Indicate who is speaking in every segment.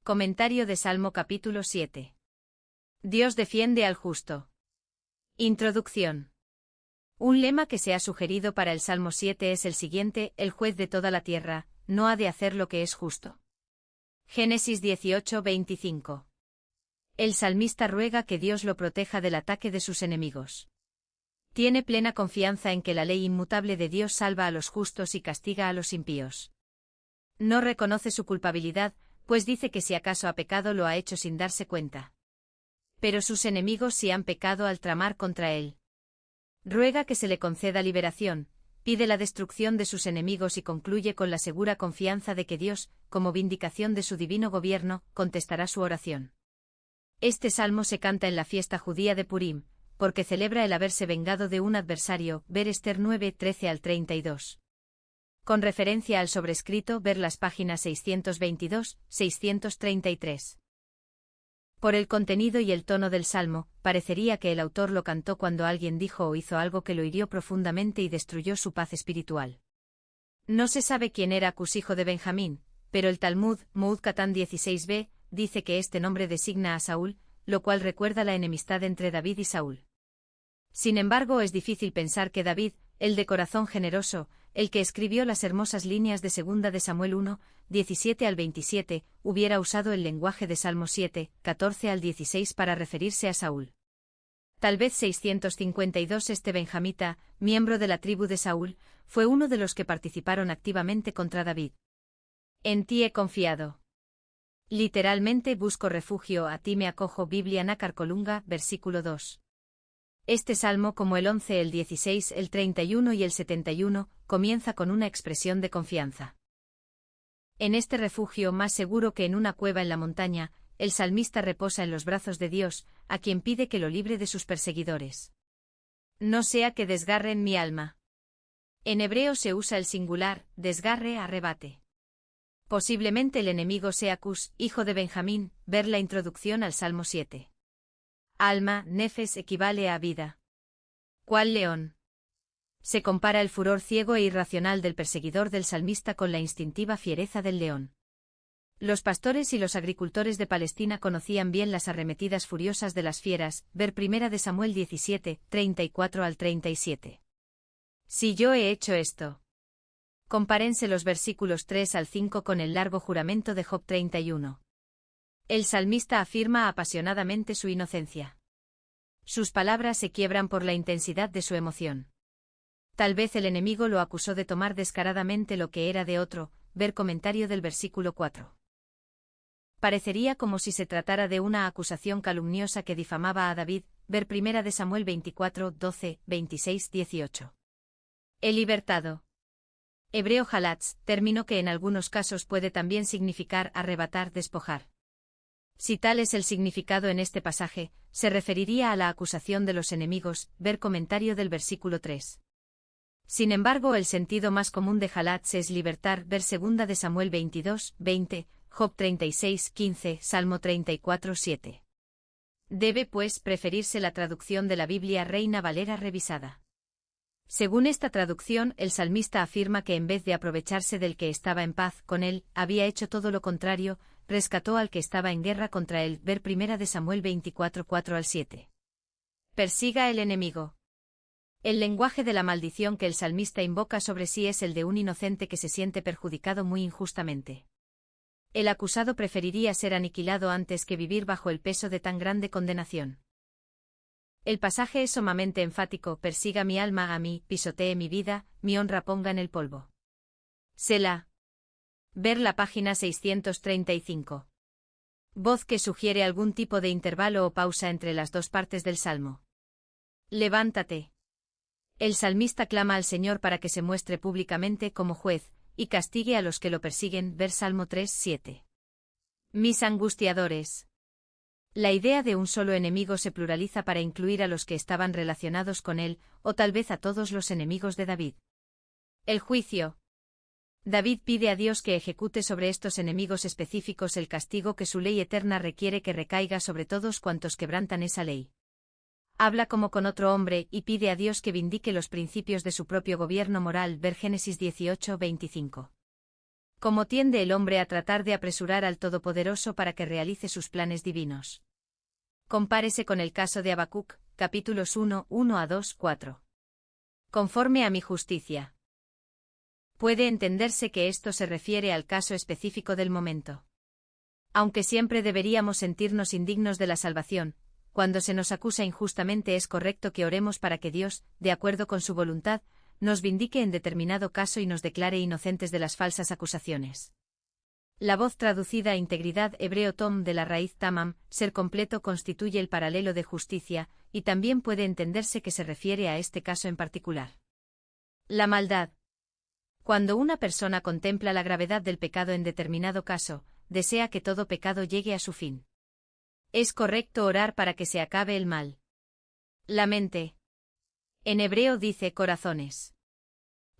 Speaker 1: Comentario de Salmo capítulo 7. Dios defiende al justo. Introducción. Un lema que se ha sugerido para el Salmo 7 es el siguiente: el juez de toda la tierra no ha de hacer lo que es justo. Génesis 18:25. El salmista ruega que Dios lo proteja del ataque de sus enemigos. Tiene plena confianza en que la ley inmutable de Dios salva a los justos y castiga a los impíos. No reconoce su culpabilidad, pues dice que si acaso ha pecado lo ha hecho sin darse cuenta. Pero sus enemigos sí han pecado al tramar contra él. Ruega que se le conceda liberación, pide la destrucción de sus enemigos y concluye con la segura confianza de que Dios, como vindicación de su divino gobierno, contestará su oración. Este salmo se canta en la fiesta judía de Purim, porque celebra el haberse vengado de un adversario, ver Esther 9:13 al 32. Con referencia al sobrescrito, ver las páginas 622-633. Por el contenido y el tono del salmo, parecería que el autor lo cantó cuando alguien dijo o hizo algo que lo hirió profundamente y destruyó su paz espiritual. No se sabe quién era Cus, hijo de Benjamín, pero el Talmud, Moed Katan 16b, dice que este nombre designa a Saúl, lo cual recuerda la enemistad entre David y Saúl. Sin embargo, es difícil pensar que David, el de corazón generoso, el que escribió las hermosas líneas de 2 de Samuel 1, 17 al 27, hubiera usado el lenguaje de Salmo 7, 14 al 16 para referirse a Saúl. Tal vez 652. Este benjamita, miembro de la tribu de Saúl, fue uno de los que participaron activamente contra David. En ti he confiado. Literalmente busco refugio, a ti me acojo. Biblia Nácar Colunga, versículo 2. Este salmo, como el 11, el 16, el 31 y el 71, comienza con una expresión de confianza. En este refugio, más seguro que en una cueva en la montaña, el salmista reposa en los brazos de Dios, a quien pide que lo libre de sus perseguidores. No sea que desgarren mi alma. En hebreo se usa el singular, desgarre, arrebate. Posiblemente el enemigo sea Cus, hijo de Benjamín, ver la introducción al Salmo 7. Alma, nefes, equivale a vida. ¿Cuál león? Se compara el furor ciego e irracional del perseguidor del salmista con la instintiva fiereza del león. Los pastores y los agricultores de Palestina conocían bien las arremetidas furiosas de las fieras, ver 1 de Samuel 17, 34 al 37. Si yo he hecho esto. Compárense los versículos 3 al 5 con el largo juramento de Job 31. El salmista afirma apasionadamente su inocencia. Sus palabras se quiebran por la intensidad de su emoción. Tal vez el enemigo lo acusó de tomar descaradamente lo que era de otro, ver comentario del versículo 4. Parecería como si se tratara de una acusación calumniosa que difamaba a David, ver 1 de Samuel 24, 12, 26, 18. El libertado. Hebreo halatz, término que en algunos casos puede también significar arrebatar, despojar. Si tal es el significado en este pasaje, se referiría a la acusación de los enemigos, ver comentario del versículo 3. Sin embargo, el sentido más común de halatz es libertar, ver 2 de Samuel 22, 20, Job 36, 15, Salmo 34, 7. Debe, pues, preferirse la traducción de la Biblia Reina Valera revisada. Según esta traducción, el salmista afirma que en vez de aprovecharse del que estaba en paz con él, había hecho todo lo contrario, rescató al que estaba en guerra contra él, ver 1 de Samuel 24, 4 al 7. Persiga el enemigo. El lenguaje de la maldición que el salmista invoca sobre sí es el de un inocente que se siente perjudicado muy injustamente. El acusado preferiría ser aniquilado antes que vivir bajo el peso de tan grande condenación. El pasaje es sumamente enfático: persiga mi alma a mí, pisotee mi vida, mi honra ponga en el polvo. Selah. Ver la página 635. Voz que sugiere algún tipo de intervalo o pausa entre las dos partes del salmo. Levántate. El salmista clama al Señor para que se muestre públicamente como juez, y castigue a los que lo persiguen, ver Salmo 3, 7. Mis angustiadores. La idea de un solo enemigo se pluraliza para incluir a los que estaban relacionados con él, o tal vez a todos los enemigos de David. El juicio. David pide a Dios que ejecute sobre estos enemigos específicos el castigo que su ley eterna requiere que recaiga sobre todos cuantos quebrantan esa ley. Habla como con otro hombre y pide a Dios que vindique los principios de su propio gobierno moral, ver Génesis 18, 25. Cómo tiende el hombre a tratar de apresurar al Todopoderoso para que realice sus planes divinos. Compárese con el caso de Habacuc, capítulos 1, 1 a 2, 4. Conforme a mi justicia. Puede entenderse que esto se refiere al caso específico del momento. Aunque siempre deberíamos sentirnos indignos de la salvación, cuando se nos acusa injustamente es correcto que oremos para que Dios, de acuerdo con su voluntad, nos vindique en determinado caso y nos declare inocentes de las falsas acusaciones. La voz traducida a integridad hebreo tom de la raíz tamam, ser completo constituye el paralelo de justicia, y también puede entenderse que se refiere a este caso en particular. La maldad. Cuando una persona contempla la gravedad del pecado en determinado caso, desea que todo pecado llegue a su fin. Es correcto orar para que se acabe el mal. La mente. En hebreo dice corazones.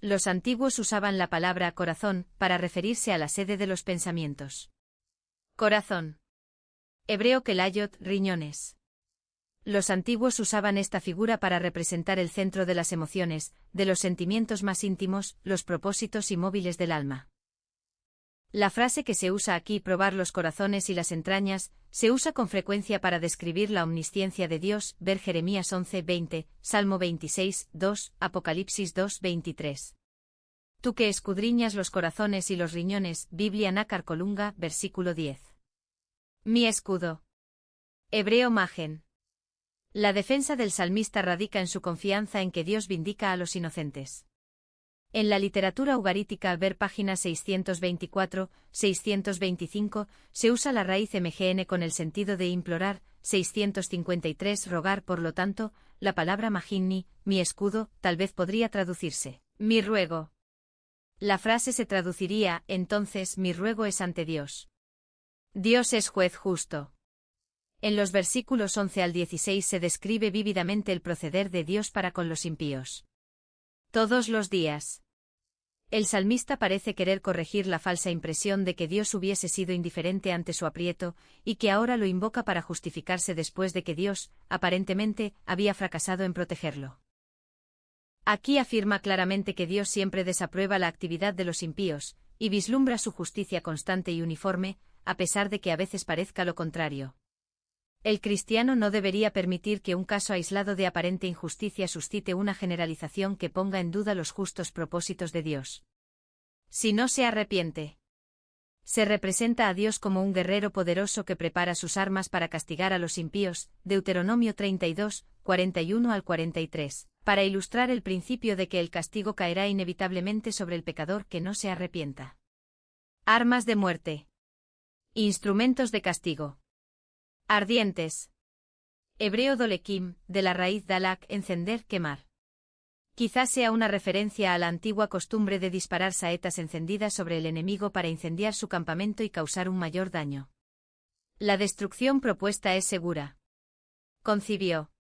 Speaker 1: Los antiguos usaban la palabra corazón para referirse a la sede de los pensamientos. Corazón. Hebreo kelayot, riñones. Los antiguos usaban esta figura para representar el centro de las emociones, de los sentimientos más íntimos, los propósitos y móviles del alma. La frase que se usa aquí, probar los corazones y las entrañas, se usa con frecuencia para describir la omnisciencia de Dios, ver Jeremías 11:20, Salmo 26, 2, Apocalipsis 2:23. Tú que escudriñas los corazones y los riñones, Biblia Nácar Colunga, versículo 10. Mi escudo. Hebreo Magen. La defensa del salmista radica en su confianza en que Dios vindica a los inocentes. En la literatura ugarítica, ver páginas 624, 625, se usa la raíz mgn con el sentido de implorar, 653 rogar. Por lo tanto, la palabra maginni, mi escudo, tal vez podría traducirse, mi ruego. La frase se traduciría, entonces mi ruego es ante Dios. Dios es juez justo. En los versículos 11 al 16 se describe vívidamente el proceder de Dios para con los impíos. Todos los días. El salmista parece querer corregir la falsa impresión de que Dios hubiese sido indiferente ante su aprieto, y que ahora lo invoca para justificarse después de que Dios, aparentemente, había fracasado en protegerlo. Aquí afirma claramente que Dios siempre desaprueba la actividad de los impíos, y vislumbra su justicia constante y uniforme, a pesar de que a veces parezca lo contrario. El cristiano no debería permitir que un caso aislado de aparente injusticia suscite una generalización que ponga en duda los justos propósitos de Dios. Si no se arrepiente, se representa a Dios como un guerrero poderoso que prepara sus armas para castigar a los impíos, Deuteronomio 32, 41 al 43, para ilustrar el principio de que el castigo caerá inevitablemente sobre el pecador que no se arrepienta. Armas de muerte. Instrumentos de castigo. Ardientes. Hebreo dolekim, de la raíz dalak, encender, quemar. Quizás sea una referencia a la antigua costumbre de disparar saetas encendidas sobre el enemigo para incendiar su campamento y causar un mayor daño. La destrucción propuesta es segura. Concibió.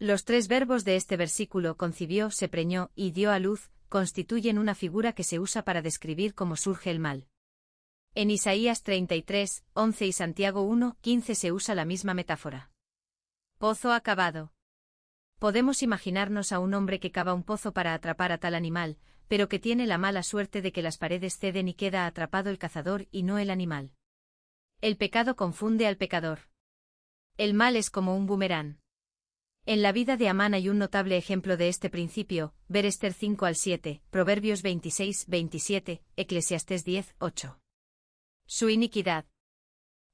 Speaker 1: Los tres verbos de este versículo, concibió, se preñó y dio a luz, constituyen una figura que se usa para describir cómo surge el mal. En Isaías 33, 11 y Santiago 1, 15 se usa la misma metáfora. Pozo acabado. Podemos imaginarnos a un hombre que cava un pozo para atrapar a tal animal, pero que tiene la mala suerte de que las paredes ceden y queda atrapado el cazador y no el animal. El pecado confunde al pecador. El mal es como un boomerang. En la vida de Amán hay un notable ejemplo de este principio, ver Ester 5 al 7, Proverbios 26, 27, Eclesiastés 10, 8. Su iniquidad.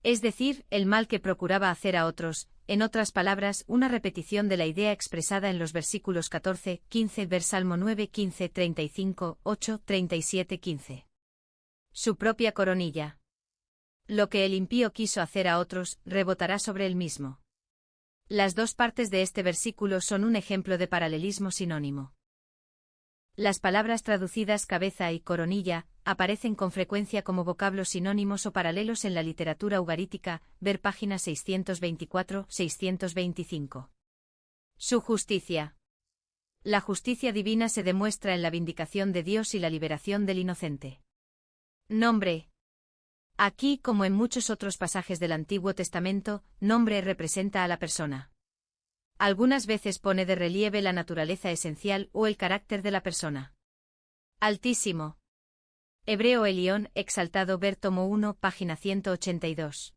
Speaker 1: Es decir, el mal que procuraba hacer a otros, en otras palabras, una repetición de la idea expresada en los versículos 14, 15, ver Salmo 9, 15, 35, 8, 37, 15. Su propia coronilla. Lo que el impío quiso hacer a otros, rebotará sobre él mismo. Las dos partes de este versículo son un ejemplo de paralelismo sinónimo. Las palabras traducidas cabeza y coronilla aparecen con frecuencia como vocablos sinónimos o paralelos en la literatura ugarítica, ver páginas 624-625. Su justicia. La justicia divina se demuestra en la vindicación de Dios y la liberación del inocente. Nombre. Aquí, como en muchos otros pasajes del Antiguo Testamento, nombre representa a la persona. Algunas veces pone de relieve la naturaleza esencial o el carácter de la persona. Altísimo. Hebreo Elión, exaltado ver tomo 1, página 182.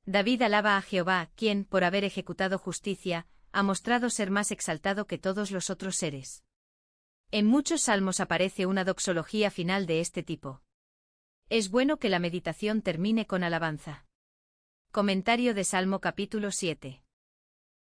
Speaker 1: David alaba a Jehová, quien, por haber ejecutado justicia, ha mostrado ser más exaltado que todos los otros seres. En muchos salmos aparece una doxología final de este tipo. Es bueno que la meditación termine con alabanza. Comentario de Salmo capítulo 7.